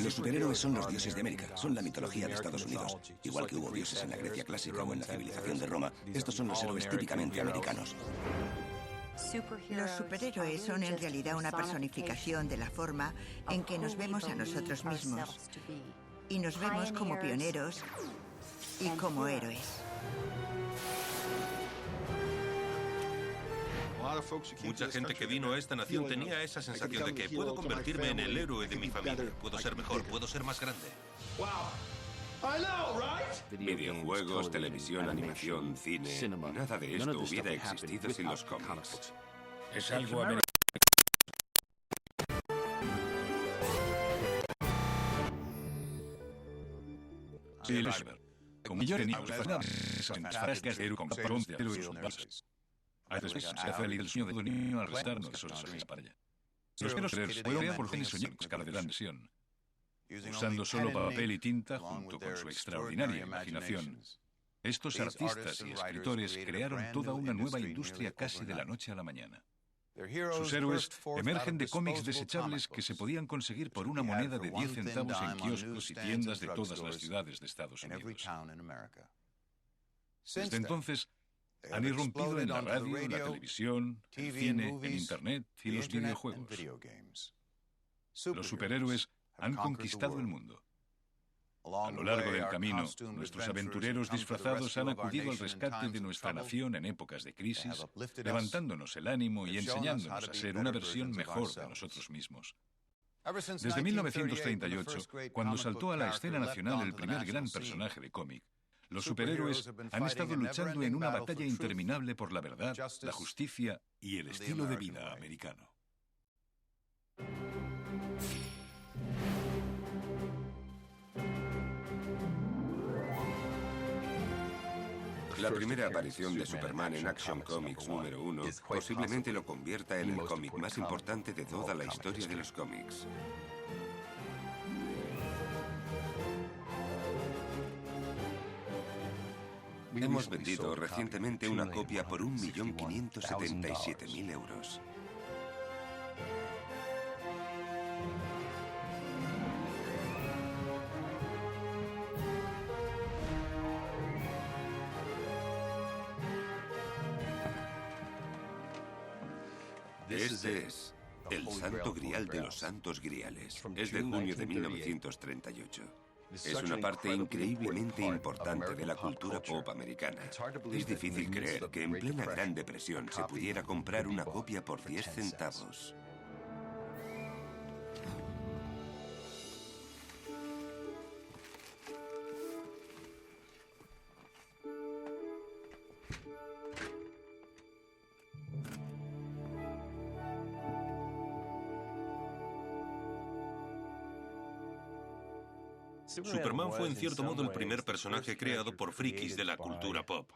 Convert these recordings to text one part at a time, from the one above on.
Los superhéroes son los dioses de América, son la mitología de Estados Unidos. Igual que hubo dioses en la Grecia clásica o en la civilización de Roma, estos son los héroes típicamente americanos. Los superhéroes son en realidad una personificación de la forma en que nos vemos a nosotros mismos. Y nos vemos como pioneros y como héroes. Mucha gente que vino a esta nación tenía esa sensación de que puedo convertirme en el héroe de mi familia. Puedo ser mejor, puedo ser más grande. Videojuegos, televisión, animación, cine... Nada de esto hubiera existido sin los cómics. Es algo americano. Como yo tenía esas frascas de con caparón de héroes bases. A veces se hace el sueño de niño al restarnos esos mensajes para allá. Los quiero ser fuera por fin soñar cada de la misión. Usando solo papel y tinta junto con su extraordinaria imaginación. Estos artistas y escritores crearon toda una nueva industria casi de la noche a la mañana. Sus héroes emergen de cómics desechables que se podían conseguir por una moneda de 10 centavos en kioscos y tiendas de todas las ciudades de Estados Unidos. Desde entonces, han irrumpido en la radio, en la televisión, el cine, en Internet y los videojuegos. Los superhéroes han conquistado el mundo. A lo largo del camino, nuestros aventureros disfrazados han acudido al rescate de nuestra nación en épocas de crisis, levantándonos el ánimo y enseñándonos a ser una versión mejor de nosotros mismos. Desde 1938, cuando saltó a la escena nacional el primer gran personaje de cómic, los superhéroes han estado luchando en una batalla interminable por la verdad, la justicia y el estilo de vida americano. La primera aparición de Superman en Action Comics número 1 posiblemente lo convierta en el cómic más importante de toda la historia de los cómics. Hemos vendido recientemente una copia por 1.577.000 euros. Este es el Santo Grial de los Santos Griales. Es de junio de 1938. Es una parte increíblemente importante de la cultura pop americana. Es difícil creer que en plena Gran Depresión se pudiera comprar una copia por 10 centavos. Superman fue en cierto modo el primer personaje creado por frikis de la cultura pop.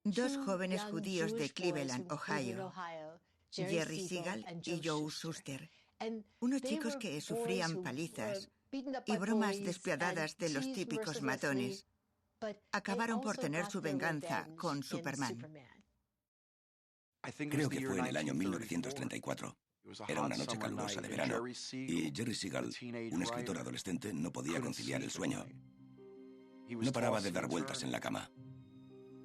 Dos jóvenes judíos de Cleveland, Ohio, Jerry Siegel y Joe Shuster, unos chicos que sufrían palizas y bromas despiadadas de los típicos matones, acabaron por tener su venganza con Superman. Creo que fue en el año 1934. Era una noche calurosa de verano y Jerry Siegel, un escritor adolescente, no podía conciliar el sueño. No paraba de dar vueltas en la cama.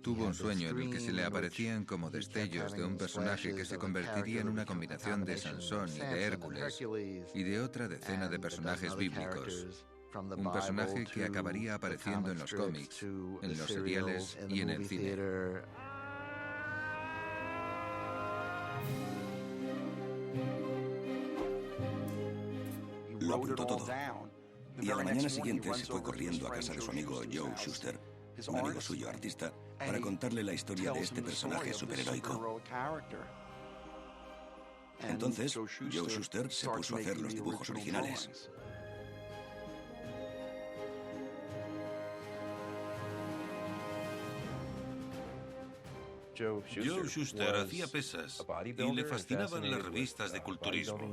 Tuvo un sueño en el que se le aparecían como destellos de un personaje que se convertiría en una combinación de Sansón y de Hércules y de otra decena de personajes bíblicos. Un personaje que acabaría apareciendo en los cómics, en los seriales y en el cine. Lo apuntó todo. Y a la mañana siguiente se fue corriendo a casa de su amigo Joe Shuster, un amigo suyo artista, para contarle la historia de este personaje superheroico. Entonces, Joe Shuster se puso a hacer los dibujos originales. Joe Shuster hacía pesas y le fascinaban las revistas de culturismo.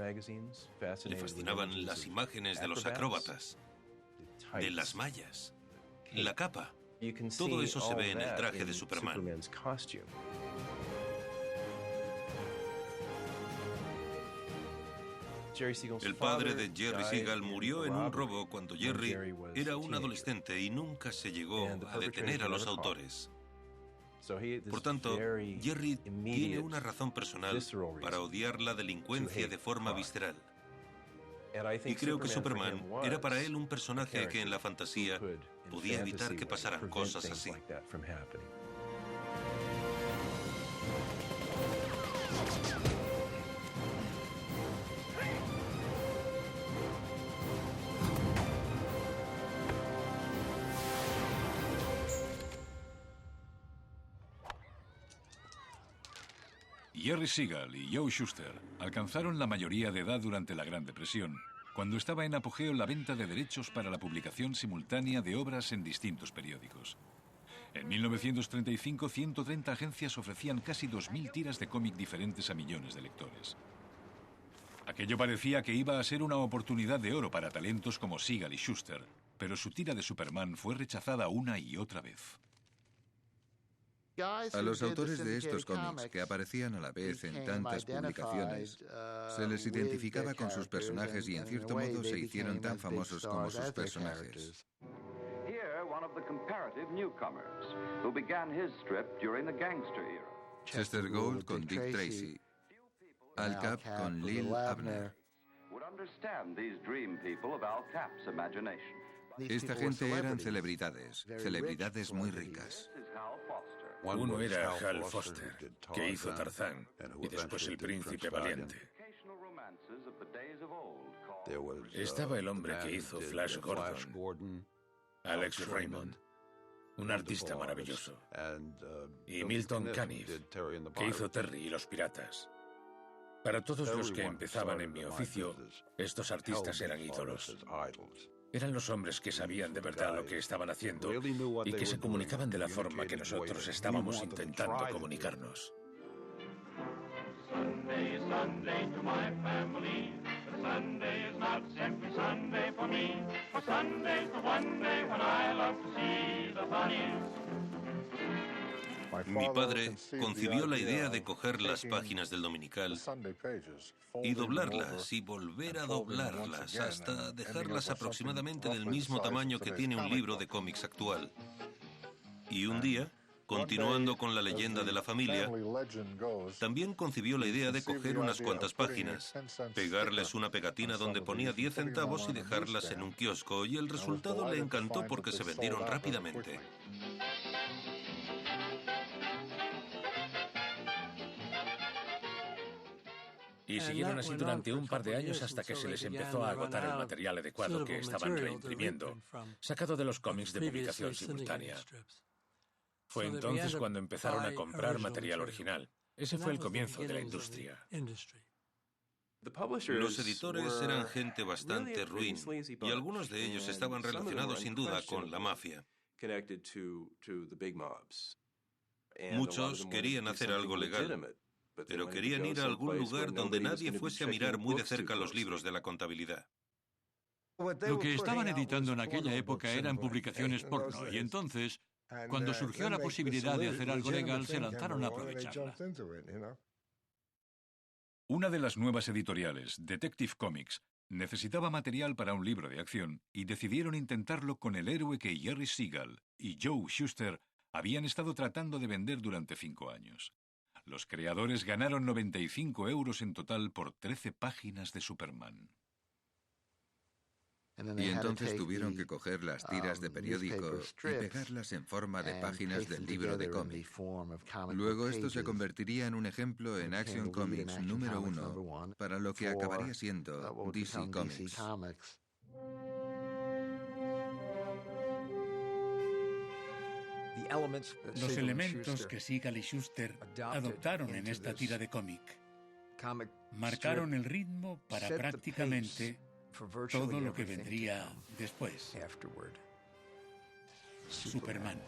Le fascinaban las imágenes de los acróbatas, de las mallas, la capa. Todo eso se ve en el traje de Superman. El padre de Jerry Siegel murió en un robo cuando Jerry era un adolescente y nunca se llegó a detener a los autores. Por tanto, Jerry tiene una razón personal para odiar la delincuencia de forma visceral. Y creo que Superman era para él un personaje que en la fantasía podía evitar que pasaran cosas así. Jerry Siegel y Joe Shuster alcanzaron la mayoría de edad durante la Gran Depresión, cuando estaba en apogeo la venta de derechos para la publicación simultánea de obras en distintos periódicos. En 1935, 130 agencias ofrecían casi 2.000 tiras de cómic diferentes a millones de lectores. Aquello parecía que iba a ser una oportunidad de oro para talentos como Siegel y Shuster, pero su tira de Superman fue rechazada una y otra vez. A los autores de estos cómics, que aparecían a la vez en tantas publicaciones, se les identificaba con sus personajes y en cierto modo se hicieron tan famosos como sus personajes. Chester Gould con Dick Tracy, Al Cap con Lil Abner. Esta gente eran celebridades, celebridades muy ricas. Uno era Hal Foster, que hizo Tarzán, y después El Príncipe Valiente. Estaba el hombre que hizo Flash Gordon, Alex Raymond, un artista maravilloso, y Milton Caniff, que hizo Terry y los Piratas. Para todos los que empezaban en mi oficio, estos artistas eran ídolos. Eran los hombres que sabían de verdad lo que estaban haciendo y que se comunicaban de la forma que nosotros estábamos intentando comunicarnos. Mi padre concibió la idea de coger las páginas del Dominical y doblarlas y volver a doblarlas hasta dejarlas aproximadamente del mismo tamaño que tiene un libro de cómics actual. Y un día, continuando con la leyenda de la familia, también concibió la idea de coger unas cuantas páginas, pegarles una pegatina donde ponía 10 centavos y dejarlas en un kiosco, y el resultado le encantó porque se vendieron rápidamente. Y siguieron así durante un par de años hasta que se les empezó a agotar el material adecuado que estaban reimprimiendo, sacado de los cómics de publicación simultánea. Fue entonces cuando empezaron a comprar material original. Ese fue el comienzo de la industria. Los editores eran gente bastante ruin, y algunos de ellos estaban relacionados sin duda con la mafia. Muchos querían hacer algo legal, pero querían ir a algún lugar donde nadie fuese a mirar muy de cerca los libros de la contabilidad. Lo que estaban editando en aquella época eran publicaciones porno, y entonces, cuando surgió la posibilidad de hacer algo legal, se lanzaron a aprovecharla. Una de las nuevas editoriales, Detective Comics, necesitaba material para un libro de acción y decidieron intentarlo con el héroe que Jerry Siegel y Joe Shuster habían estado tratando de vender durante 5 años. Los creadores ganaron 95 euros en total por 13 páginas de Superman. Y entonces tuvieron que coger las tiras de periódico y pegarlas en forma de páginas del libro de cómic. Luego esto se convertiría en un ejemplo en Action Comics número 1 para lo que acabaría siendo DC Comics. Los elementos que Siegel y Shuster adoptaron en esta tira de cómic marcaron el ritmo para prácticamente todo lo que vendría después. Superman.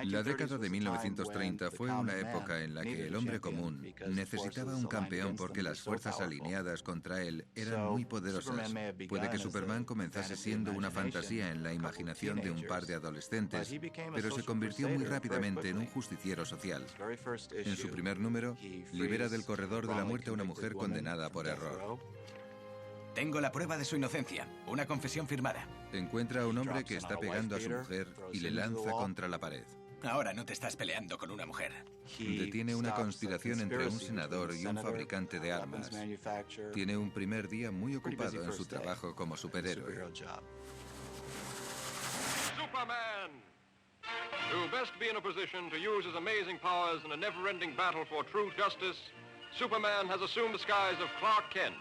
La década de 1930 fue una época en la que el hombre común necesitaba un campeón porque las fuerzas alineadas contra él eran muy poderosas. Puede que Superman comenzase siendo una fantasía en la imaginación de un par de adolescentes, pero se convirtió muy rápidamente en un justiciero social. En su primer número, libera del corredor de la muerte a una mujer condenada por error. Tengo la prueba de su inocencia, una confesión firmada. Encuentra a un hombre que está pegando a su mujer y le lanza contra la pared. Ahora no te estás peleando con una mujer. Detiene una conspiración entre un senador y un fabricante de armas. Tiene un primer día muy ocupado en su trabajo como superhéroe. Superman! To best be in a position to use his amazing powers in a never-ending battle for true justice, Superman has assumed the skies of Clark Kent,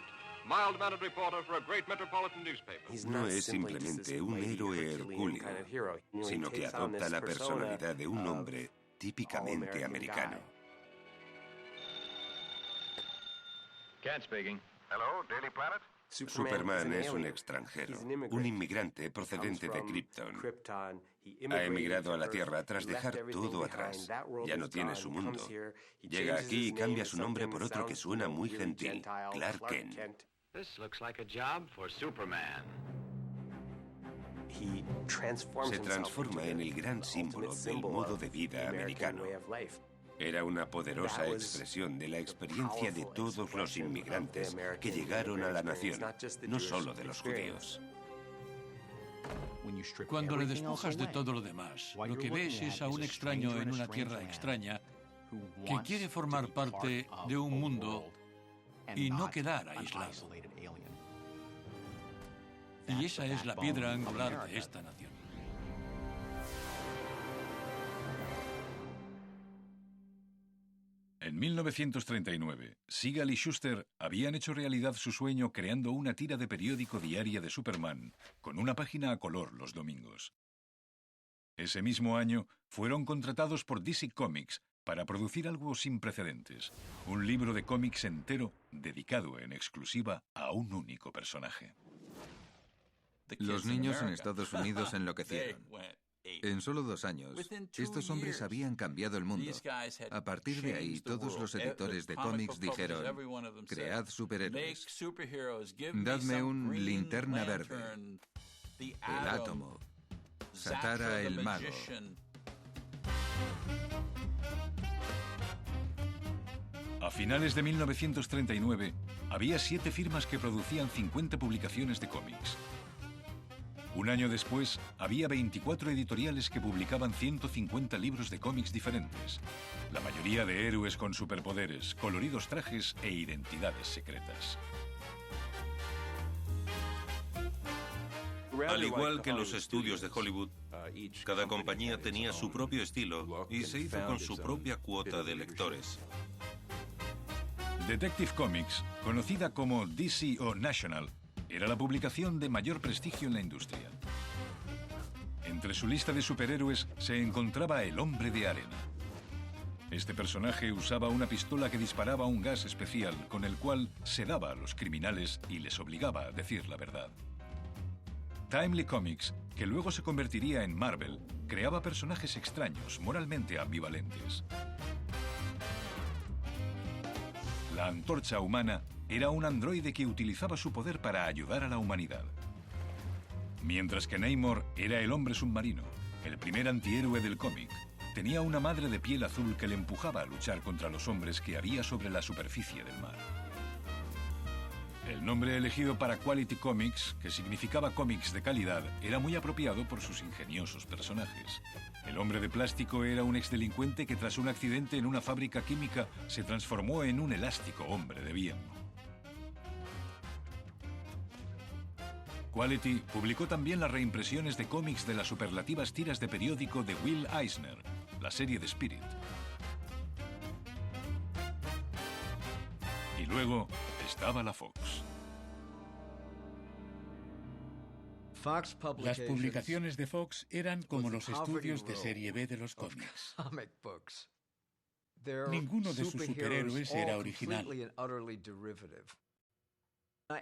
mild-mannered reporter for a great metropolitan newspaper. No es simplemente un héroe hercúleo, sino que adopta la personalidad de un hombre típicamente americano. Kent speaking. Hello, Daily Planet. Superman es un extranjero, un inmigrante procedente de Krypton. Ha emigrado a la Tierra tras dejar todo atrás. Ya no tiene su mundo. Llega aquí y cambia su nombre por otro que suena muy gentil, Clark Kent. This looks like a job for Superman. Se transforma en el gran símbolo del modo de vida americano. Era una poderosa expresión de la experiencia de todos los inmigrantes que llegaron a la nación, no solo de los judíos. Cuando le despojas de todo lo demás, lo que ves es a un extraño en una tierra extraña que quiere formar parte de un mundo y no quedar aislado. Y esa es la piedra angular de esta nación. En 1939, Siegel y Shuster habían hecho realidad su sueño creando una tira de periódico diaria de Superman, con una página a color los domingos. Ese mismo año, fueron contratados por DC Comics para producir algo sin precedentes, un libro de cómics entero dedicado en exclusiva a un único personaje. Los niños en Estados Unidos enloquecieron. En solo 2 años, estos hombres habían cambiado el mundo. A partir de ahí, todos los editores de cómics dijeron: cread superhéroes. Dadme un Linterna Verde, el Átomo, Satara el Mago. A finales de 1939, había 7 firmas que producían 50 publicaciones de cómics. Un año después, había 24 editoriales que publicaban 150 libros de cómics diferentes, la mayoría de héroes con superpoderes, coloridos trajes e identidades secretas. Al igual que los estudios de Hollywood, cada compañía tenía su propio estilo y se hizo con su propia cuota de lectores. Detective Comics, conocida como DC o National, era la publicación de mayor prestigio en la industria. Entre su lista de superhéroes se encontraba el Hombre de Arena. Este personaje usaba una pistola que disparaba un gas especial con el cual sedaba a los criminales y les obligaba a decir la verdad. Timely Comics, que luego se convertiría en Marvel, creaba personajes extraños, moralmente ambivalentes. La Antorcha Humana era un androide que utilizaba su poder para ayudar a la humanidad. Mientras que Namor era el hombre submarino, el primer antihéroe del cómic, tenía una madre de piel azul que le empujaba a luchar contra los hombres que había sobre la superficie del mar. El nombre elegido para Quality Comics, que significaba cómics de calidad, era muy apropiado por sus ingeniosos personajes. El hombre de plástico era un exdelincuente que tras un accidente en una fábrica química se transformó en un elástico hombre de bien. Quality publicó también las reimpresiones de cómics de las superlativas tiras de periódico de Will Eisner, la serie de Spirit. Y luego estaba la Fox. Las publicaciones de Fox eran como los estudios de serie B de los cómics. Ninguno de sus superhéroes era original.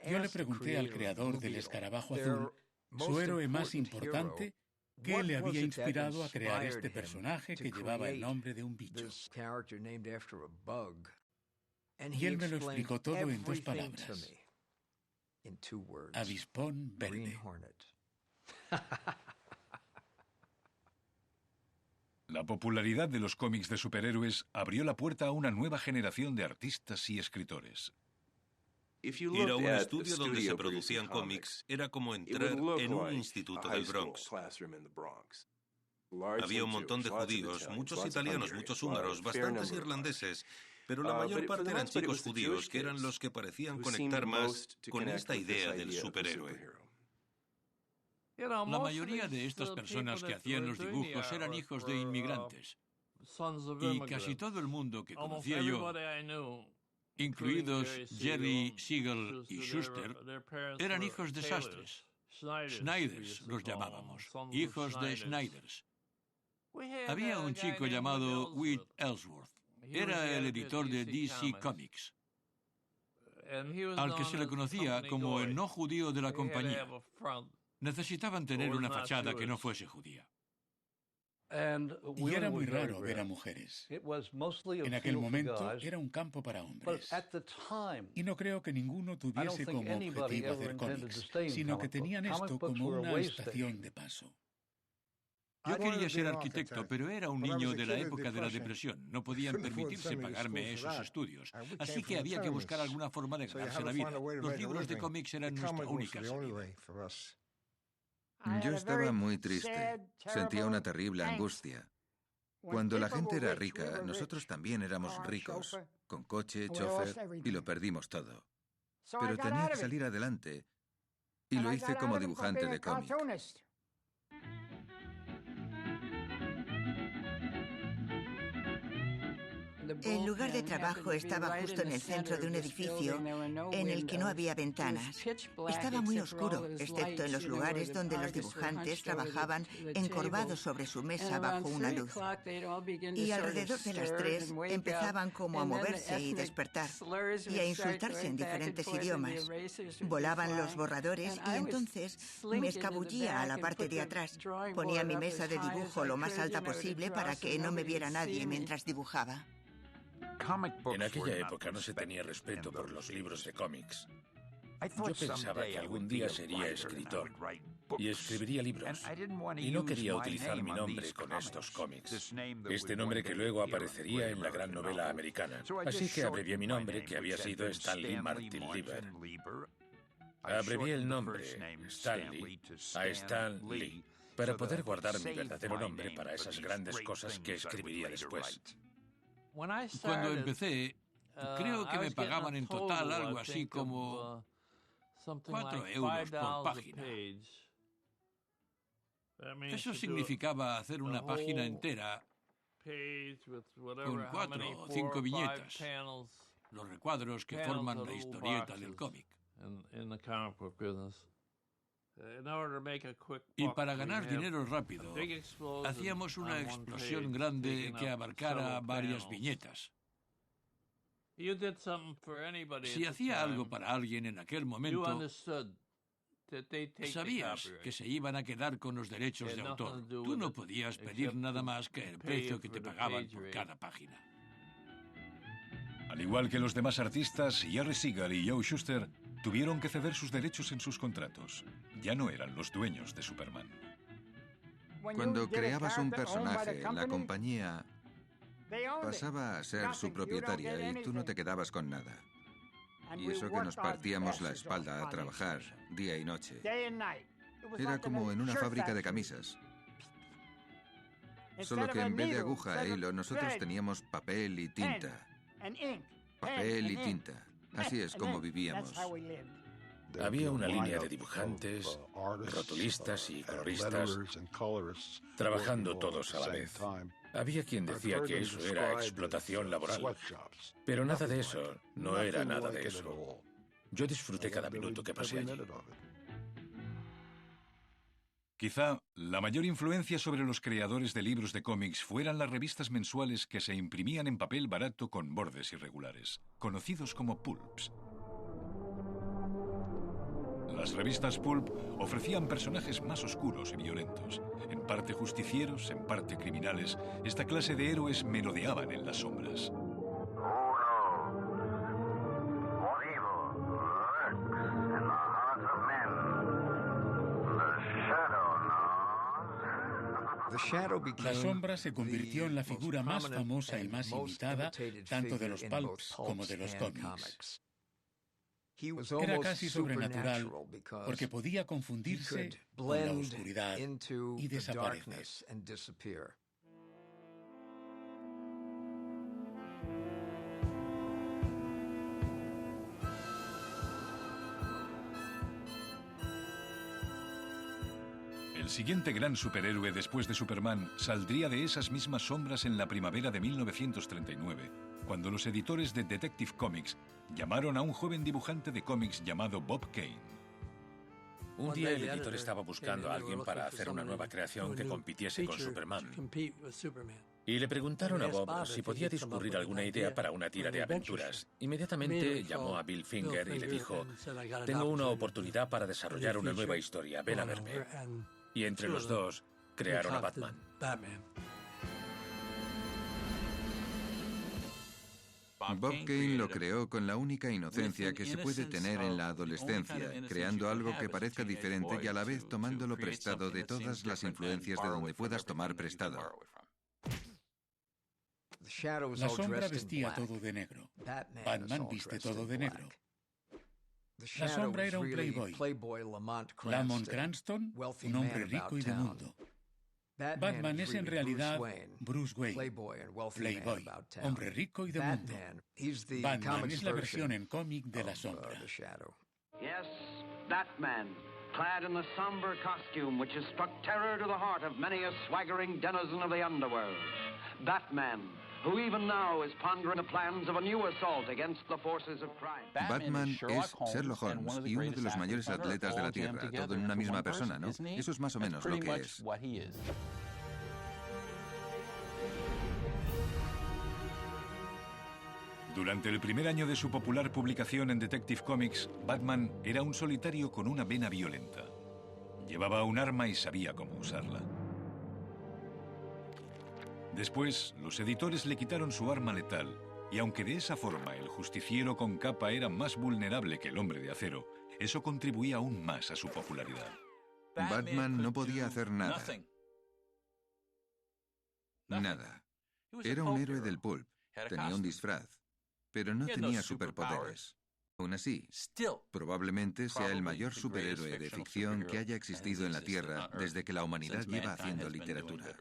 Yo le pregunté al creador del Escarabajo Azul, su héroe más importante, ¿Qué le había inspirado a crear este personaje que llevaba el nombre de un bicho? Y él me lo explicó todo en 2 palabras. Avispón verde. La popularidad de los cómics de superhéroes abrió la puerta a una nueva generación de artistas y escritores. Ir a un estudio donde se producían cómics era como entrar en un instituto del Bronx. Había un montón de judíos, muchos italianos, muchos húngaros, bastantes irlandeses, pero la mayor parte eran chicos judíos que eran los que parecían conectar más con esta idea del superhéroe. La mayoría de estas personas que hacían los dibujos eran hijos de inmigrantes. Y casi todo el mundo que conocía yo, incluidos Jerry Siegel y Shuster, eran hijos de sastres. Schneiders los llamábamos, hijos de Schneiders. Había un chico llamado Whit Ellsworth. Era el editor de DC Comics, al que se le conocía como el no judío de la compañía. Necesitaban tener una fachada que no fuese judía. Y era muy raro ver a mujeres. En aquel momento era un campo para hombres. Y no creo que ninguno tuviese como objetivo hacer cómics, sino que tenían esto como una estación de paso. Yo quería ser arquitecto, pero era un niño de la época de la depresión. No podían permitirse pagarme esos estudios. Así que había que buscar alguna forma de ganarse la vida. Los libros de cómics eran nuestra única salida. Yo estaba muy triste. Sentía una terrible angustia. Cuando la gente era rica, nosotros también éramos ricos, con coche, chofer, y lo perdimos todo. Pero tenía que salir adelante, y lo hice como dibujante de cómic. El lugar de trabajo estaba justo en el centro de un edificio en el que no había ventanas. Estaba muy oscuro, excepto en los lugares donde los dibujantes trabajaban encorvados sobre su mesa bajo una luz. Y alrededor de las 3 empezaban como a moverse y despertar, y a insultarse en diferentes idiomas. Volaban los borradores y entonces me escabullía a la parte de atrás. Ponía mi mesa de dibujo lo más alta posible para que no me viera nadie mientras dibujaba. En aquella época no se tenía respeto por los libros de cómics. Yo pensaba que algún día sería escritor y escribiría libros. Y no quería utilizar mi nombre con estos cómics. Este nombre que luego aparecería en la gran novela americana. Así que abrevié mi nombre, que había sido Stanley Martin Lieber. Abrevié el nombre, Stanley, a Stan Lee, para poder guardar mi verdadero nombre para esas grandes cosas que escribiría después. Cuando empecé, creo que me pagaban en total algo así como 4 euros por página. Eso significaba hacer una página entera con 4 o 5 viñetas, los recuadros que forman la historieta del cómic. Y para ganar dinero rápido, hacíamos una explosión grande que abarcara varias viñetas. Si hacía algo para alguien en aquel momento, sabías que se iban a quedar con los derechos de autor. Tú no podías pedir nada más que el precio que te pagaban por cada página. Al igual que los demás artistas, Jerry Siegel y Joe Shuster tuvieron que ceder sus derechos en sus contratos. Ya no eran los dueños de Superman. Cuando creabas un personaje, la compañía pasaba a ser su propietaria y tú no te quedabas con nada. Y eso que nos partíamos la espalda a trabajar día y noche. Era como en una fábrica de camisas. Solo que en vez de aguja e hilo, nosotros teníamos papel y tinta. Papel y tinta. Así es como vivíamos. Había una línea de dibujantes, rotulistas y coloristas, trabajando todos a la vez. Había quien decía que eso era explotación laboral, pero nada de eso, no era nada de eso. Yo disfruté cada minuto que pasé allí. Quizá la mayor influencia sobre los creadores de libros de cómics fueran las revistas mensuales que se imprimían en papel barato con bordes irregulares, conocidos como pulps. Las revistas pulp ofrecían personajes más oscuros y violentos. En parte justicieros, en parte criminales, esta clase de héroes merodeaban en las sombras. La sombra se convirtió en la figura más famosa y más imitada tanto de los pulps como de los cómics. Era casi sobrenatural porque podía confundirse con la oscuridad y desaparecer. El siguiente gran superhéroe después de Superman saldría de esas mismas sombras en la primavera de 1939, cuando los editores de Detective Comics llamaron a un joven dibujante de cómics llamado Bob Kane. Un día el editor estaba buscando a alguien para hacer una nueva creación que compitiese con Superman. Y le preguntaron a Bob si podía discurrir alguna idea para una tira de aventuras. Inmediatamente llamó a Bill Finger y le dijo: tengo una oportunidad para desarrollar una nueva historia, ven a verme. Y entre los dos crearon a Batman. Bob Kane lo creó con la única inocencia que se puede tener en la adolescencia, creando algo que parezca diferente y a la vez tomándolo prestado de todas las influencias de donde puedas tomar prestado. La sombra vestía todo de negro. Batman viste todo de negro. La sombra era un playboy. Lamont Cranston, un hombre rico y de mundo. Batman es en realidad Bruce Wayne, playboy, hombre rico y de mundo. Batman es la versión en cómic de la sombra. Yes, Batman, clad in the somber costume which has struck terror to the heart of many a swaggering denizen of the underworld. Batman, who even now is pondering the plans of a new assault against the forces of crime. Batman es Sherlock Holmes y uno de los mayores atletas de la Tierra, todo en una misma persona, ¿no? Eso es más o menos lo que es. Durante el primer año de su popular publicación en Detective Comics, Batman era un solitario con una vena violenta. Llevaba un arma y sabía cómo usarla. Después, los editores le quitaron su arma letal, y aunque de esa forma el justiciero con capa era más vulnerable que el hombre de acero, eso contribuía aún más a su popularidad. Batman no podía hacer nada. Nada. Era un héroe del pulp, tenía un disfraz, pero no tenía superpoderes. Aún así, probablemente sea el mayor superhéroe de ficción que haya existido en la Tierra desde que la humanidad lleva haciendo literatura.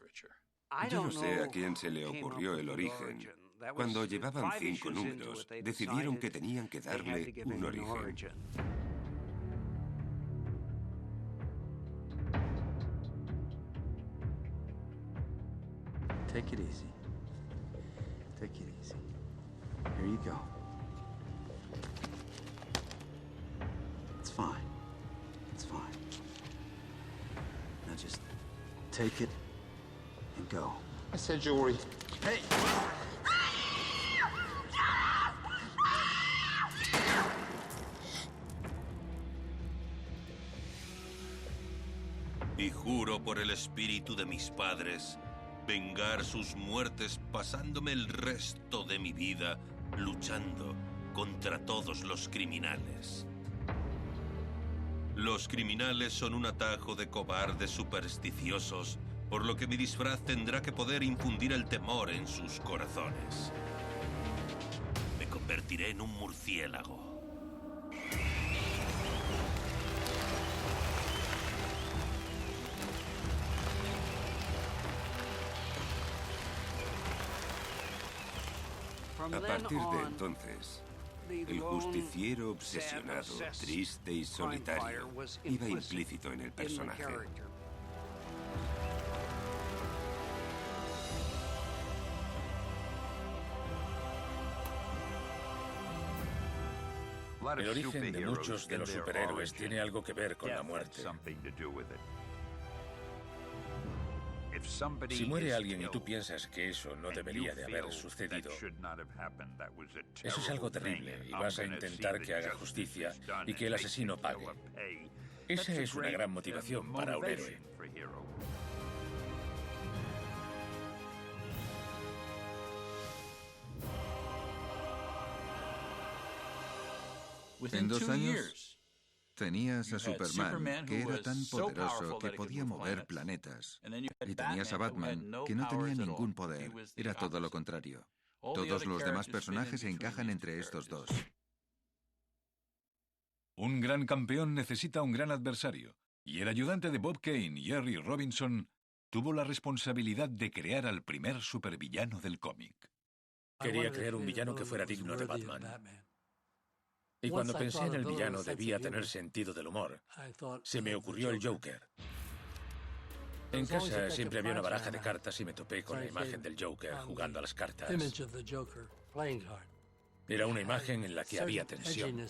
Yo no sé a quién se le ocurrió el origen. Cuando llevaban 5 números, decidieron que tenían que darle un origen. Take it easy. Take it easy. Here you go. It's fine. It's fine. Now just take it and go. I said jewelry. Hey! Y juro por el espíritu de mis padres vengar sus muertes pasándome el resto de mi vida luchando contra todos los criminales. Los criminales son un atajo de cobardes supersticiosos, por lo que mi disfraz tendrá que poder infundir el temor en sus corazones. Me convertiré en un murciélago. A partir de entonces, el justiciero obsesionado, triste y solitario iba implícito en el personaje. El origen de muchos de los superhéroes tiene algo que ver con la muerte. Si muere alguien y tú piensas que eso no debería de haber sucedido, eso es algo terrible y vas a intentar que haga justicia y que el asesino pague. Esa es una gran motivación para un héroe. En 2 años tenías a Superman, que era tan poderoso que podía mover planetas. Y tenías a Batman, que no tenía ningún poder. Era todo lo contrario. Todos los demás personajes se encajan entre estos dos. Un gran campeón necesita un gran adversario. Y el ayudante de Bob Kane, Jerry Robinson, tuvo la responsabilidad de crear al primer supervillano del cómic. Quería crear un villano que fuera digno de Batman. Y cuando pensé en el villano debía tener sentido del humor. Se me ocurrió el Joker. En casa siempre había una baraja de cartas y me topé con la imagen del Joker jugando a las cartas. Era una imagen en la que había tensión.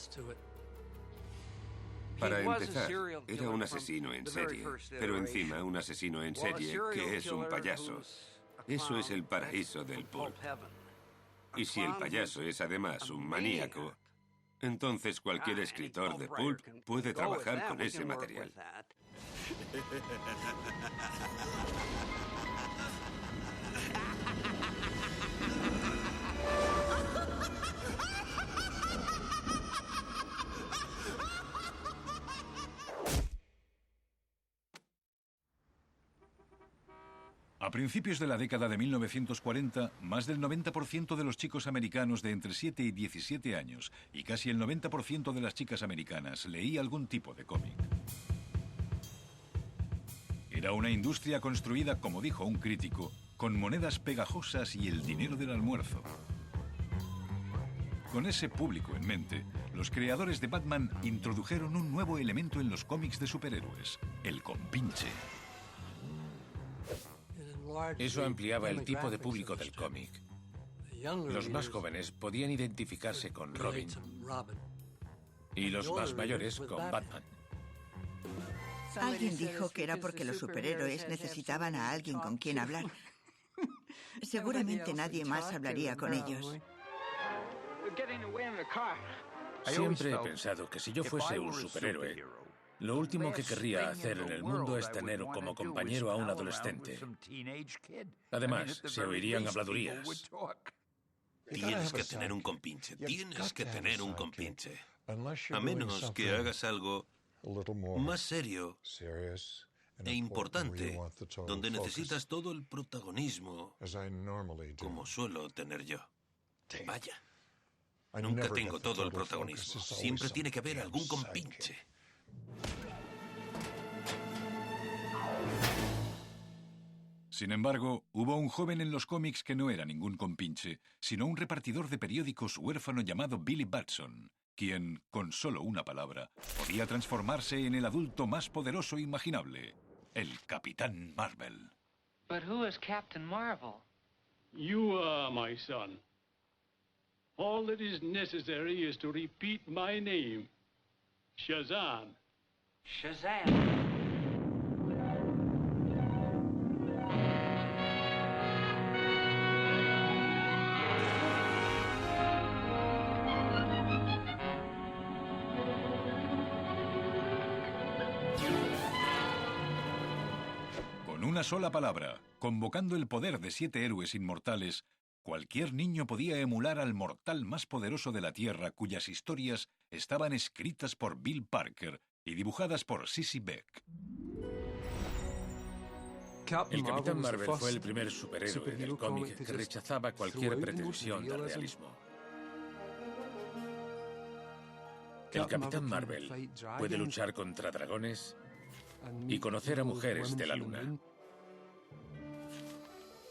Para empezar, era un asesino en serie, pero encima un asesino en serie que es un payaso. Eso es el paraíso del pulp. Y si el payaso es además un maníaco, entonces cualquier escritor de pulp puede trabajar con ese material. A principios de la década de 1940, más del 90% de los chicos americanos de entre 7 y 17 años y casi el 90% de las chicas americanas leía algún tipo de cómic. Era una industria construida, como dijo un crítico, con monedas pegajosas y el dinero del almuerzo. Con ese público en mente, los creadores de Batman introdujeron un nuevo elemento en los cómics de superhéroes, el compinche. Eso ampliaba el tipo de público del cómic. Los más jóvenes podían identificarse con Robin y los más mayores con Batman. Alguien dijo que era porque los superhéroes necesitaban a alguien con quien hablar. Seguramente nadie más hablaría con ellos. Siempre he pensado que si yo fuese un superhéroe, lo último que querría hacer en el mundo es tener como compañero a un adolescente. Además, se oirían habladurías. Tienes que tener un compinche, tienes que tener un compinche. A menos que hagas algo más serio e importante, donde necesitas todo el protagonismo, como suelo tener yo. Vaya, nunca tengo todo el protagonismo. Siempre tiene que haber algún compinche. Sin embargo, hubo un joven en los cómics que no era ningún compinche, sino un repartidor de periódicos huérfano llamado Billy Batson, quien, con solo una palabra, podía transformarse en el adulto más poderoso imaginable, el Capitán Marvel. But who is Captain Marvel? You are, my son. All that is necessary is to repeat my name. Shazam. Shazam. Con una sola palabra, convocando el poder de 7 héroes inmortales, cualquier niño podía emular al mortal más poderoso de la Tierra, cuyas historias estaban escritas por Bill Parker y dibujadas por Cissy Beck. El Capitán Marvel fue el primer superhéroe del cómic que rechazaba cualquier pretensión de realismo. El Capitán Marvel puede luchar contra dragones y conocer a mujeres de la luna.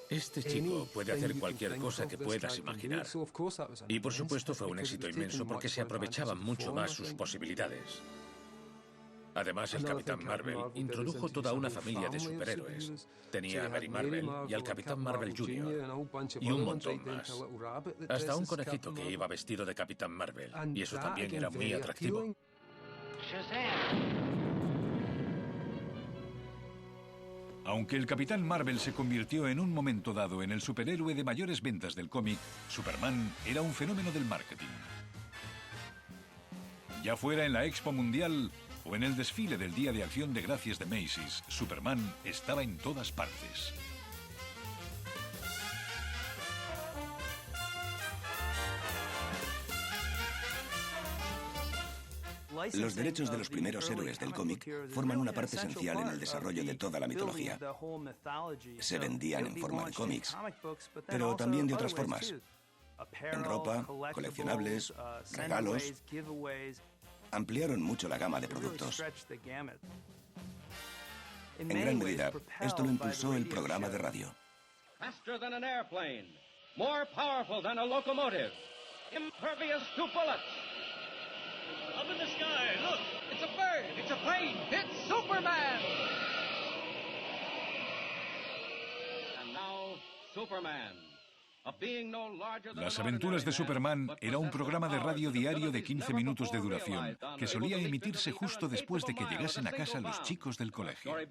Este chico puede hacer cualquier cosa que puedas imaginar. Y por supuesto fue un éxito inmenso porque se aprovechaban mucho más sus posibilidades. Además, el Capitán Marvel introdujo toda una familia de superhéroes. Tenía a Mary Marvel y al Capitán Marvel Jr. y un montón más. Hasta un conejito que iba vestido de Capitán Marvel. Y eso también era muy Aunque el Capitán Marvel se convirtió en un momento dado en el superhéroe de mayores ventas del cómic, Superman era un fenómeno del marketing. Ya fuera en la Expo Mundial o en el desfile del Día de Acción de Gracias de Macy's, Superman estaba en todas partes. Los derechos de los primeros héroes del cómic forman una parte esencial en el desarrollo de toda la mitología. Se vendían en forma de cómics, pero también de otras formas. En ropa, coleccionables, regalos. Ampliaron mucho la gama de productos. En gran medida, esto lo impulsó el programa de radio. Faster than an airplane, more powerful than a locomotive, impervious to bullets. Up in the sky, look! It's a bird! It's a plane! It's Superman! And now, Superman. A being no larger than Las aventuras de Superman era un programa de radio diario de 15 minutos de duración que solía emitirse justo después de que llegasen a casa los chicos del colegio. El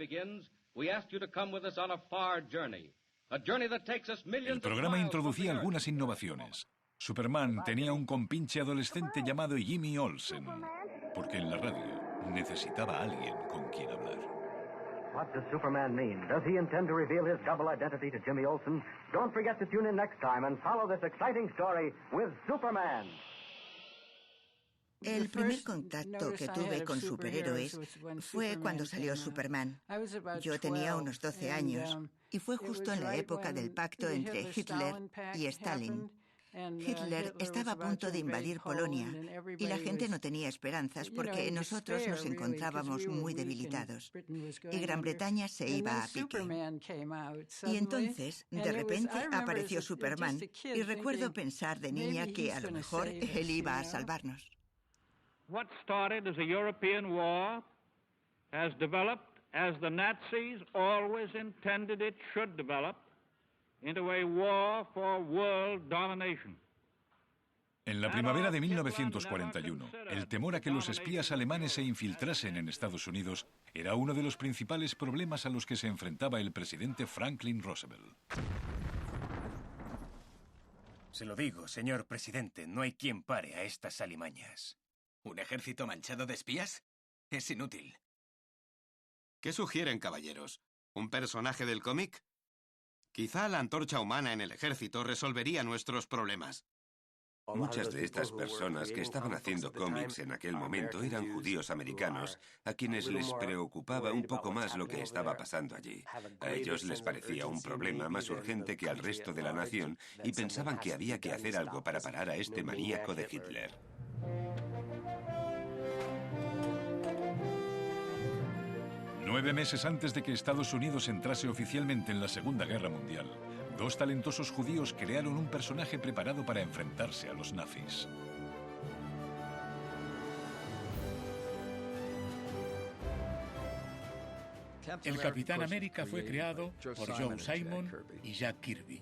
programa introducía algunas innovaciones. Superman tenía un compinche adolescente llamado Jimmy Olsen, porque en la radio necesitaba a alguien con quien hablar. What does Superman mean? Does he intend to reveal his double identity to Jimmy Olsen? Don't forget to tune in next time and follow this exciting story with Superman. El primer contacto que tuve con superhéroes fue cuando salió Superman. Yo tenía unos 12 años y fue justo en la época del pacto entre Hitler y Stalin. Hitler estaba a punto de invadir Polonia y la gente no tenía esperanzas porque nosotros nos encontrábamos muy debilitados y Gran Bretaña se iba a pique. Y entonces, de repente, apareció Superman y recuerdo pensar de niña que a lo mejor él iba a salvarnos. What started as a European war has developed as the Nazis always intended it should develop. Into a war for world domination. En la primavera de 1941, el temor a que los espías alemanes se infiltrasen en Estados Unidos era uno de los principales problemas a los que se enfrentaba el presidente Franklin Roosevelt. Se lo digo, señor presidente, no hay quien pare a estas alimañas. ¿Un ejército manchado de espías? Es inútil. ¿Qué sugieren, caballeros? ¿Un personaje del cómic? Quizá la antorcha humana en el ejército resolvería nuestros problemas. Muchas de estas personas que estaban haciendo cómics en aquel momento eran judíos americanos, a quienes les preocupaba un poco más lo que estaba pasando allí. A ellos les parecía un problema más urgente que al resto de la nación y pensaban que había que hacer algo para parar a este maníaco de Hitler. 9 meses antes de que Estados Unidos entrase oficialmente en la Segunda Guerra Mundial, 2 talentosos judíos crearon un personaje preparado para enfrentarse a los nazis. El Capitán América fue creado por Joe Simon y Jack Kirby.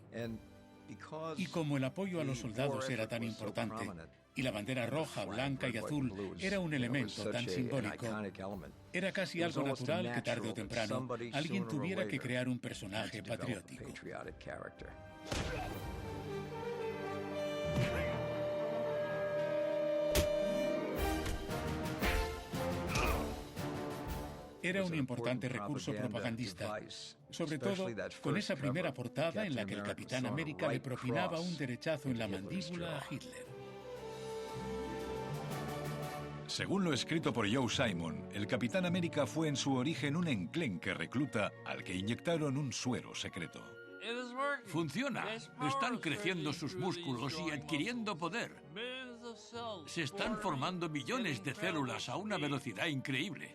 Y como el apoyo a los soldados era tan importante, y la bandera roja, blanca y azul era un elemento tan simbólico, era casi algo natural que tarde o temprano alguien tuviera que crear un personaje patriótico. Era un importante recurso propagandista, sobre todo con esa primera portada en la que el Capitán América le propinaba un derechazo en la mandíbula a Hitler. Según lo escrito por Joe Simon, el Capitán América fue en su origen un enclenque recluta al que inyectaron un suero secreto. Funciona. Están creciendo sus músculos y adquiriendo poder. Se están formando millones de células a una velocidad increíble.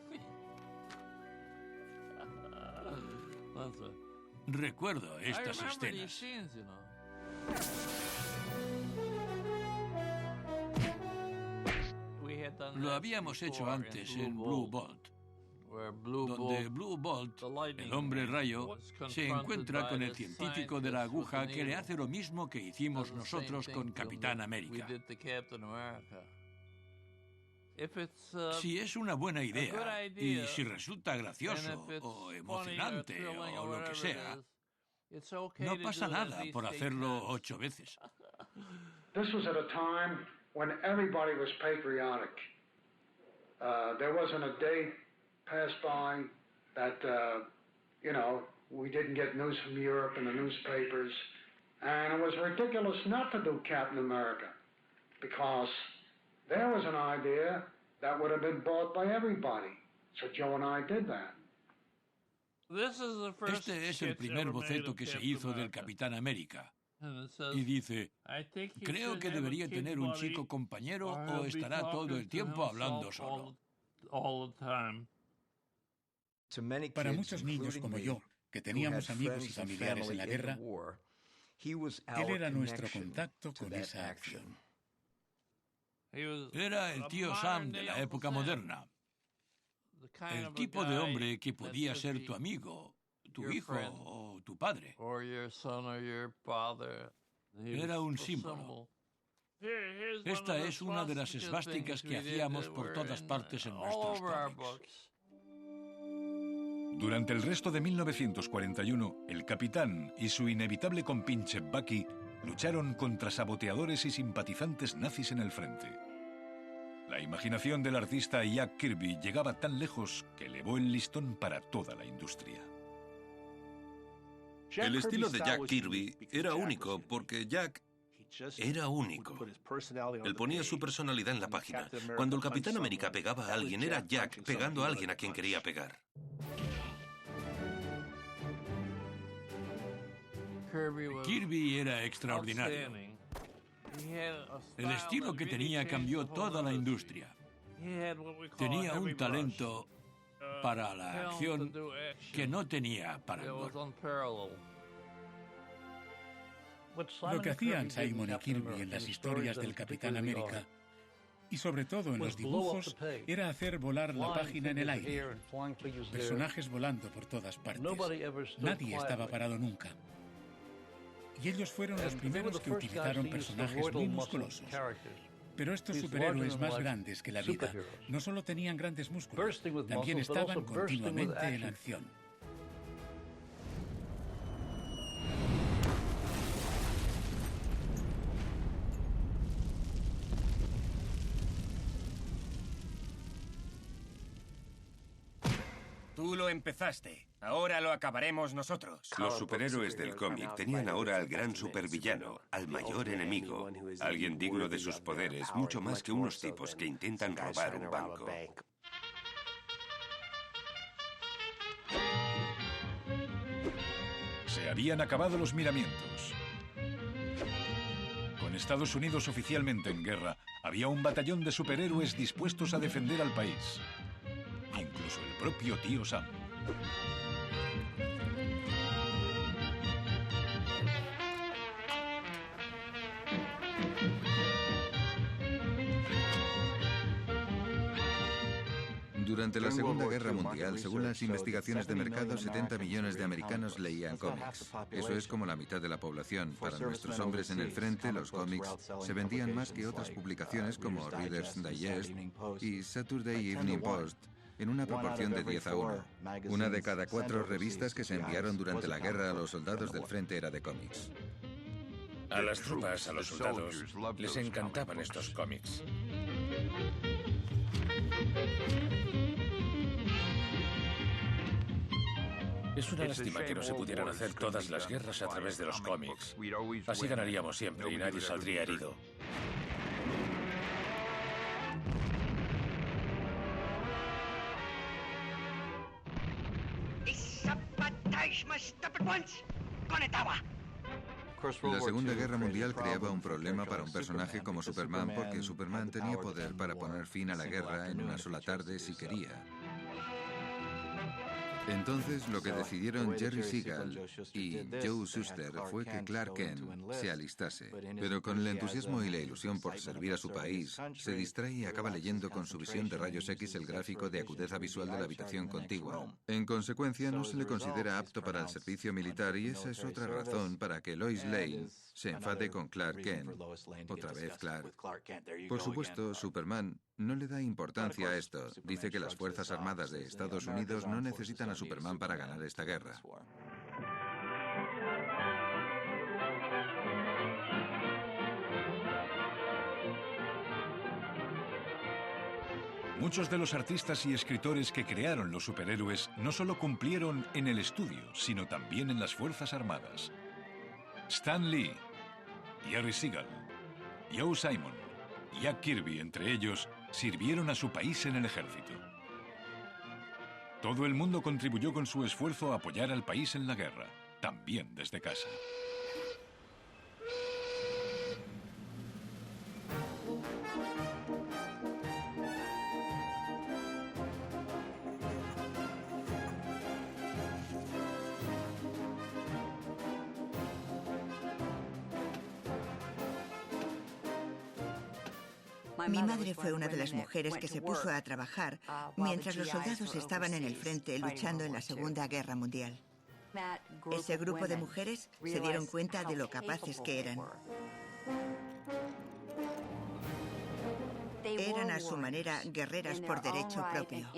Recuerdo estas escenas. Lo habíamos hecho antes en Blue Bolt, donde Blue Bolt, el hombre rayo, se encuentra con el científico de la aguja que le hace lo mismo que hicimos nosotros con Capitán América. Si es una buena idea y si resulta gracioso o emocionante o lo que sea, no pasa nada por hacerlo 8 veces. This was at a time when everybody was patriotic. There wasn't a day passed by that, we didn't get news from Europe in the newspapers. And it was ridiculous not to do Captain America, because there was an idea that would have been bought by everybody. So Joe and I did that. Este es el primer boceto que se hizo del Capitán América. Y dice, creo que debería tener un chico compañero o estará todo el tiempo hablando solo. Para muchos niños como yo, que teníamos amigos y familiares en la guerra, él era nuestro contacto con esa acción. Era el tío Sam de la época moderna. El tipo de hombre que podía ser tu amigo, tu hijo o tu padre. Era un símbolo. Esta es una de las esvásticas que hacíamos por todas partes en nuestros cómics. Durante el resto de 1941, el capitán y su inevitable compinche Bucky lucharon contra saboteadores y simpatizantes nazis en el frente. La imaginación del artista Jack Kirby llegaba tan lejos que elevó el listón para toda la industria. El estilo de Jack Kirby era único porque Jack era único. Él ponía su personalidad en la página. Cuando el Capitán América pegaba a alguien, era Jack pegando a alguien a quien quería pegar. Kirby era extraordinario. El estilo que tenía cambió toda la industria. Tenía un talento para la acción que no tenía parangón. Lo que hacían Simon y Kirby en las historias del Capitán América, y sobre todo en los dibujos, era hacer volar la página en el aire. Personajes volando por todas partes. Nadie estaba parado nunca. Y ellos fueron los primeros que utilizaron personajes muy musculosos. Pero estos superhéroes más grandes que la vida no solo tenían grandes músculos, también estaban continuamente en acción. Tú lo empezaste. Ahora lo acabaremos nosotros. Los superhéroes del cómic tenían ahora al gran supervillano, al mayor enemigo, alguien digno de sus poderes, mucho más que unos tipos que intentan robar un banco. Se habían acabado los miramientos. Con Estados Unidos oficialmente en guerra, había un batallón de superhéroes dispuestos a defender al país. Incluso el propio tío Sam. Durante la Segunda Guerra Mundial, según las investigaciones de mercado, 70 millones de americanos leían cómics. Eso es como la mitad de la población. Para nuestros hombres en el frente, los cómics se vendían más que otras publicaciones como Reader's Digest y Saturday Evening Post, en una proporción de 10:1. Una de cada 4 revistas que se enviaron durante la guerra a los soldados del frente era de cómics. A las tropas, a los soldados, les encantaban estos cómics. Es una lástima que no se pudieran hacer todas las guerras a través de los cómics. Así ganaríamos siempre y nadie saldría herido. La Segunda Guerra Mundial creaba un problema para un personaje como Superman porque Superman tenía poder para poner fin a la guerra en una sola tarde si quería. Entonces lo que decidieron Jerry Siegel y Joe Shuster fue que Clark Kent se alistase, pero con el entusiasmo y la ilusión por servir a su país, se distrae y acaba leyendo con su visión de rayos X el gráfico de agudeza visual de la habitación contigua. En consecuencia, no se le considera apto para el servicio militar y esa es otra razón para que Lois Lane se enfade con Clark Kent. Otra vez Clark. Por supuesto, Superman No le da importancia a esto. Dice que las Fuerzas Armadas de Estados Unidos no necesitan a Superman para ganar esta guerra. Muchos de los artistas y escritores que crearon los superhéroes no solo cumplieron en el estudio, sino también en las Fuerzas Armadas. Stan Lee, Jerry Siegel, Joe Simon, Jack Kirby, entre ellos, sirvieron a su país en el ejército. Todo el mundo contribuyó con su esfuerzo a apoyar al país en la guerra, también desde casa. Mi madre fue una de las mujeres que se puso a trabajar mientras los soldados estaban en el frente luchando en la Segunda Guerra Mundial. Ese grupo de mujeres se dieron cuenta de lo capaces que eran. Eran a su manera guerreras por derecho propio.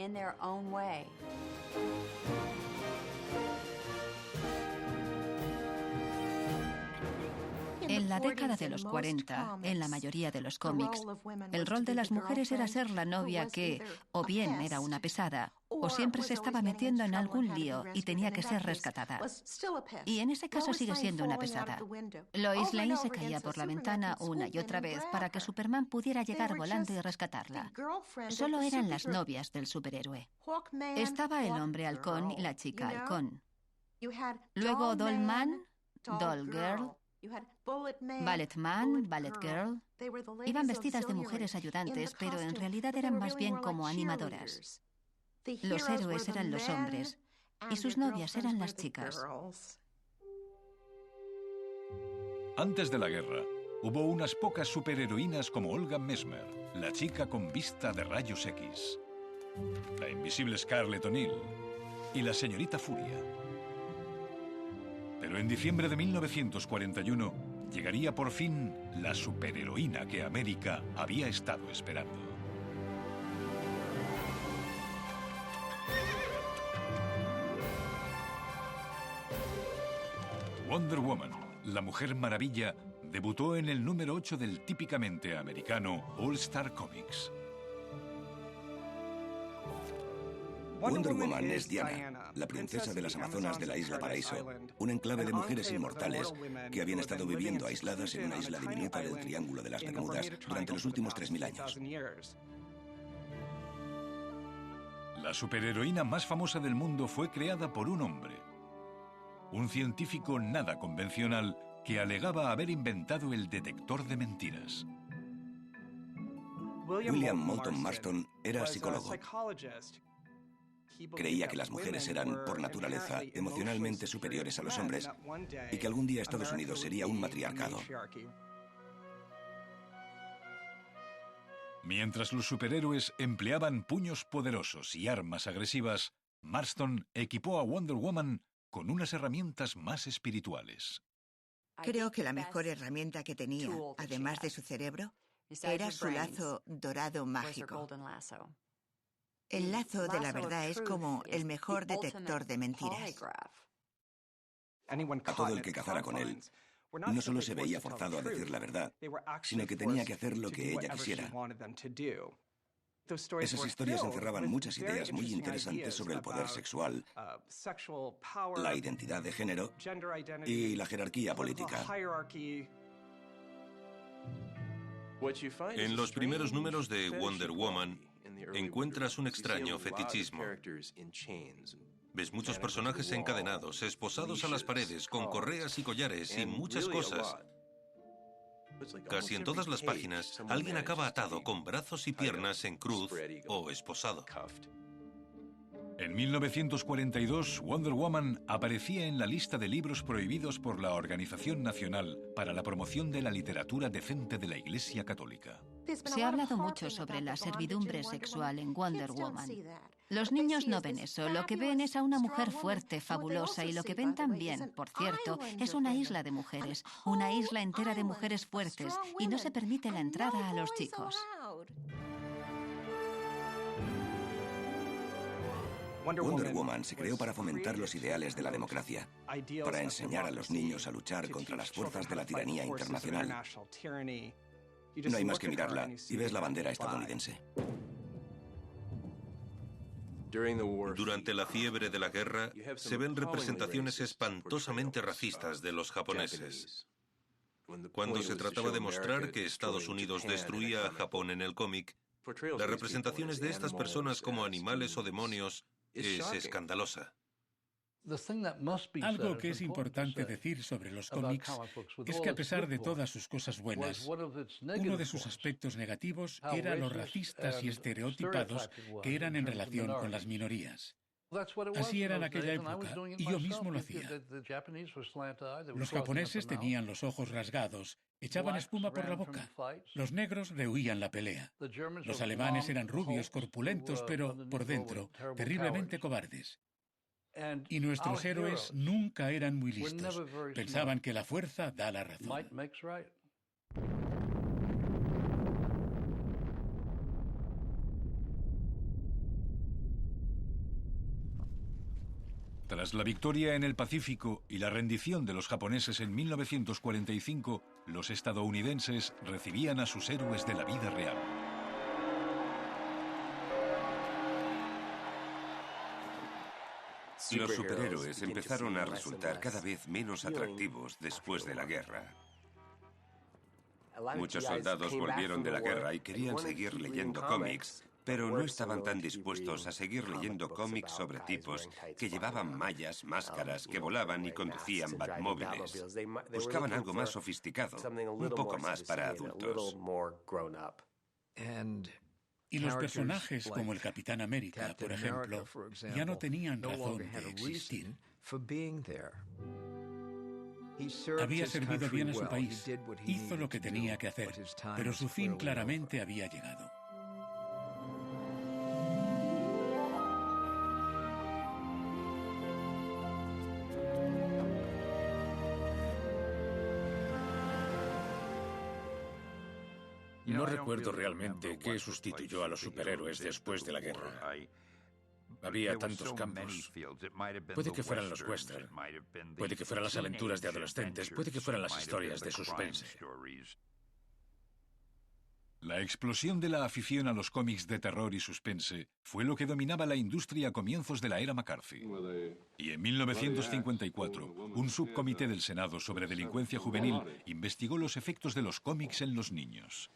En la década de los 40, en la mayoría de los cómics, el rol de las mujeres era ser la novia que, o bien era una pesada, o siempre se estaba metiendo en algún lío y tenía que ser rescatada. Y en ese caso sigue siendo una pesada. Lois Lane se caía por la ventana una y otra vez para que Superman pudiera llegar volando y rescatarla. Solo eran las novias del superhéroe. Estaba el hombre halcón y la chica halcón. Luego Dollman, Doll Girl, Ballet Man, Ballet Girl. Iban vestidas de mujeres ayudantes, pero en realidad eran más bien como animadoras. Los héroes eran los hombres y sus novias eran las chicas. Antes de la guerra, hubo unas pocas superheroínas como Olga Mesmer, la chica con vista de rayos X, la invisible Scarlett O'Neill y la señorita Furia. Pero en diciembre de 1941 llegaría por fin la superheroína que América había estado esperando. Wonder Woman, la Mujer Maravilla, debutó en el número 8 del típicamente americano All Star Comics. Wonder Woman es Diana, la princesa de las Amazonas de la isla Paraíso, un enclave de mujeres inmortales que habían estado viviendo aisladas en una isla diminuta del Triángulo de las Bermudas durante los últimos 3000 años. La superheroína más famosa del mundo fue creada por un hombre, un científico nada convencional que alegaba haber inventado el detector de mentiras. William Moulton Marston era psicólogo. Creía que las mujeres eran, por naturaleza, emocionalmente superiores a los hombres y que algún día Estados Unidos sería un matriarcado. Mientras los superhéroes empleaban puños poderosos y armas agresivas, Marston equipó a Wonder Woman con unas herramientas más espirituales. Creo que la mejor herramienta que tenía, además de su cerebro, era su lazo dorado mágico. El lazo de la verdad es como el mejor detector de mentiras. A todo el que cazara con él, no solo se veía forzado a decir la verdad, sino que tenía que hacer lo que ella quisiera. Esas historias encerraban muchas ideas muy interesantes sobre el poder sexual, la identidad de género y la jerarquía política. En los primeros números de Wonder Woman encuentras un extraño fetichismo. Ves muchos personajes encadenados, esposados a las paredes, con correas y collares y muchas cosas. Casi en todas las páginas, alguien acaba atado con brazos y piernas en cruz o esposado. En 1942, Wonder Woman aparecía en la lista de libros prohibidos por la Organización Nacional para la Promoción de la Literatura Decente de la Iglesia Católica. Se ha hablado mucho sobre la servidumbre sexual en Wonder Woman. Los niños no ven eso, lo que ven es a una mujer fuerte, fabulosa, y lo que ven también, por cierto, es una isla de mujeres, una isla entera de mujeres fuertes, y no se permite la entrada a los chicos. Wonder Woman se creó para fomentar los ideales de la democracia, para enseñar a los niños a luchar contra las fuerzas de la tiranía internacional. No hay más que mirarla y ves la bandera estadounidense. Durante la fiebre de la guerra, se ven representaciones espantosamente racistas de los japoneses. Cuando se trataba de mostrar que Estados Unidos destruía a Japón en el cómic, las representaciones de estas personas como animales o demonios es escandalosa. Algo que es importante decir sobre los cómics es que a pesar de todas sus cosas buenas, uno de sus aspectos negativos era los racistas y estereotipados que eran en relación con las minorías. Así era en aquella época, y yo mismo lo hacía. Los japoneses tenían los ojos rasgados, echaban espuma por la boca. Los negros rehuían la pelea. Los alemanes eran rubios, corpulentos, pero por dentro, terriblemente cobardes. Y nuestros héroes nunca eran muy listos. Pensaban que la fuerza da la razón. Tras la victoria en el Pacífico y la rendición de los japoneses en 1945, los estadounidenses recibían a sus héroes de la vida real. Los superhéroes empezaron a resultar cada vez menos atractivos después de la guerra. Muchos soldados volvieron de la guerra y querían seguir leyendo cómics, pero no estaban tan dispuestos a seguir leyendo cómics sobre tipos que llevaban mallas, máscaras, que volaban y conducían batmóviles. Buscaban algo más sofisticado, un poco más para adultos. Y los personajes como el Capitán América, por ejemplo, ya no tenían razón de existir. Había servido bien a su país, hizo lo que tenía que hacer, pero su fin claramente había llegado. No recuerdo realmente qué sustituyó a los superhéroes después de la guerra. Había tantos campos. Puede que fueran los western, puede que fueran las aventuras de adolescentes, puede que fueran las historias de suspense. La explosión de la afición a los cómics de terror y suspense fue lo que dominaba la industria a comienzos de la era McCarthy. Y en 1954, un subcomité del Senado sobre delincuencia juvenil investigó los efectos de los cómics en los niños.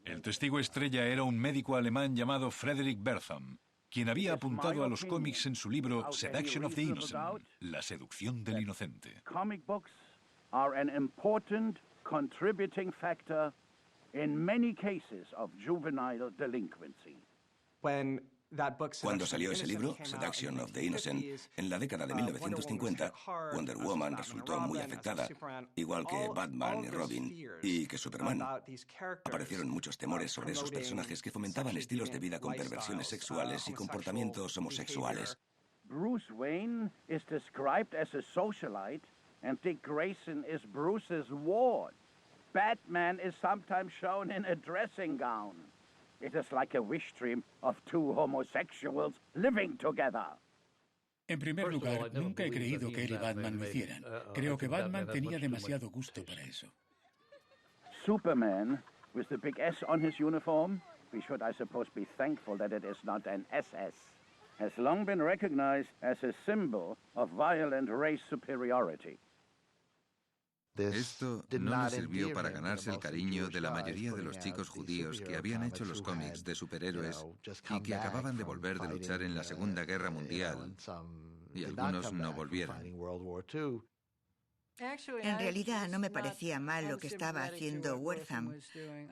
El testigo estrella era un médico alemán llamado Frederick Bertham, quien había apuntado a los cómics en su libro Seduction of the Innocent, la seducción del inocente. Comic books are an important contributing factor in many cases of juvenile delinquency. Cuando salió ese libro, Seduction of the Innocent, en la década de 1950, Wonder Woman resultó muy afectada, igual que Batman y Robin, y que Superman. Aparecieron muchos temores sobre esos personajes que fomentaban estilos de vida con perversiones sexuales y comportamientos homosexuales. Bruce Wayne is described as a socialite, and Dick Grayson is Bruce's ward. Batman is sometimes shown in a dressing gown. It is like a wish dream of two homosexuals living together. En primer lugar, nunca he creído que él y Batman lo hicieran. Creo que Batman tenía demasiado gusto para eso. Superman, with the big S on his uniform, we should, I suppose, be thankful that it is not an SS, has long been recognized as a symbol of violent race superiority. Esto no le sirvió para ganarse el cariño de la mayoría de los chicos judíos que habían hecho los cómics de superhéroes y que acababan de volver de luchar en la Segunda Guerra Mundial, y algunos no volvieron. En realidad no me parecía mal lo que estaba haciendo Wertham.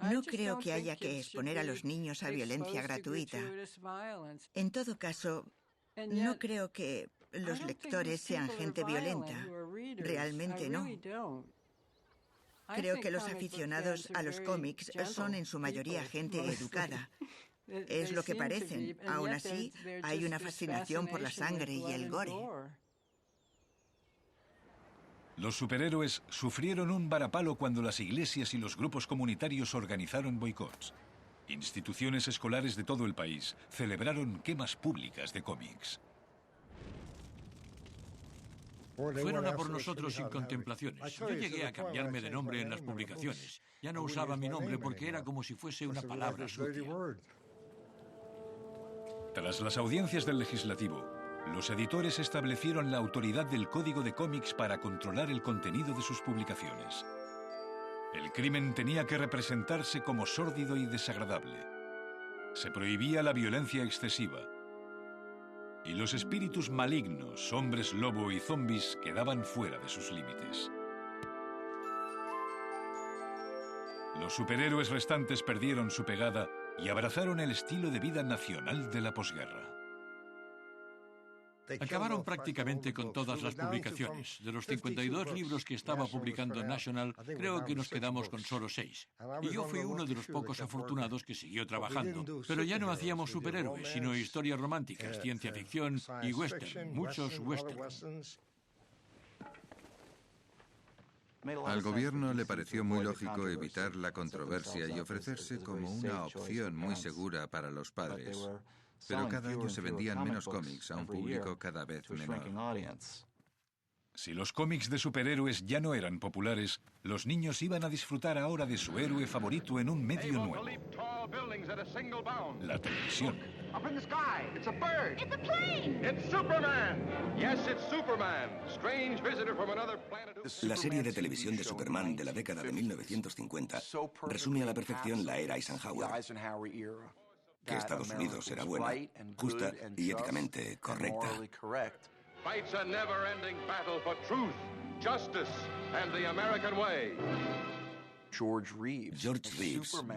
No creo que haya que exponer a los niños a violencia gratuita. En todo caso, no creo que los lectores sean gente violenta. Realmente no. Creo que los aficionados a los cómics son en su mayoría gente educada. Es lo que parecen. Aún así, hay una fascinación por la sangre y el gore. Los superhéroes sufrieron un varapalo cuando las iglesias y los grupos comunitarios organizaron boicots. Instituciones escolares de todo el país celebraron quemas públicas de cómics. Fueron a por nosotros sin contemplaciones. Yo llegué a cambiarme de nombre en las publicaciones. Ya no usaba mi nombre porque era como si fuese una palabra sucia. Tras las audiencias del legislativo, los editores establecieron la autoridad del Código de Cómics para controlar el contenido de sus publicaciones. El crimen tenía que representarse como sórdido y desagradable. Se prohibía la violencia excesiva. Y los espíritus malignos, hombres lobo y zombis quedaban fuera de sus límites. Los superhéroes restantes perdieron su pegada y abrazaron el estilo de vida nacional de la posguerra. Acabaron prácticamente con todas las publicaciones. De los 52 libros que estaba publicando National, creo que nos quedamos con solo 6. Y yo fui uno de los pocos afortunados que siguió trabajando. Pero ya no hacíamos superhéroes, sino historias románticas, ciencia ficción y western, muchos westerns. Al gobierno le pareció muy lógico evitar la controversia y ofrecerse como una opción muy segura para los padres. Pero cada año se vendían menos cómics a un público cada vez menor. Si los cómics de superhéroes ya no eran populares, los niños iban a disfrutar ahora de su héroe favorito en un medio nuevo: la televisión. Up in the sky, it's a bird. It's a plane. It's Superman. Yes, it's Superman. Strange visitor from another planet. La serie de televisión de Superman de la década de 1950 resume a la perfección la era Eisenhower. Que Estados Unidos era buena, justa y éticamente correcta. Fights a never-ending battle for truth, justice, and the American way. George Reeves,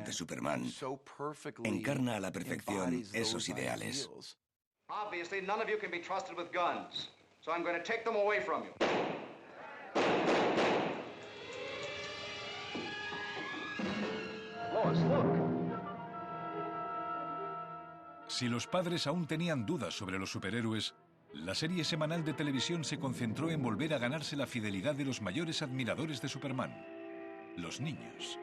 de Superman, encarna a la perfección esos ideales. Obviously, none of you can be trusted with guns, so I'm going to take them away from you. Lois, look. Si los padres aún tenían dudas sobre los superhéroes, la serie semanal de televisión se concentró en volver a ganarse la fidelidad de los mayores admiradores de Superman: los niños.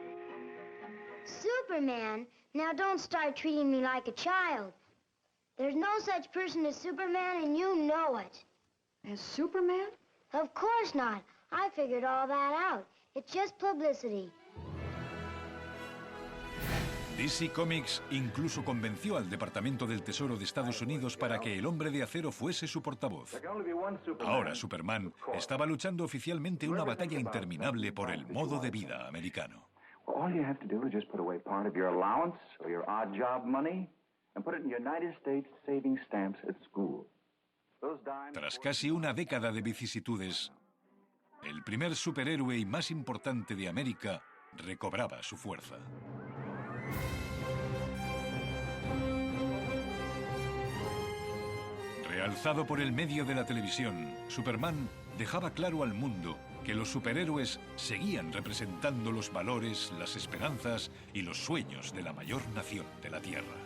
Superman, now don't start treating me like a child. There's no such person as Superman, and you know it. As Superman? Of course not. I figured all that out. It's just publicity. DC Comics incluso convenció al Departamento del Tesoro de Estados Unidos para que el Hombre de Acero fuese su portavoz. Ahora Superman estaba luchando oficialmente una batalla interminable por el modo de vida americano. All you have to do is just put away part of your allowance or your odd job money and put it in United States savings stamps at school. Tras casi una década de vicisitudes, el primer superhéroe y más importante de América recobraba su fuerza. Realzado por el medio de la televisión, Superman dejaba claro al mundo que los superhéroes seguían representando los valores, las esperanzas y los sueños de la mayor nación de la Tierra.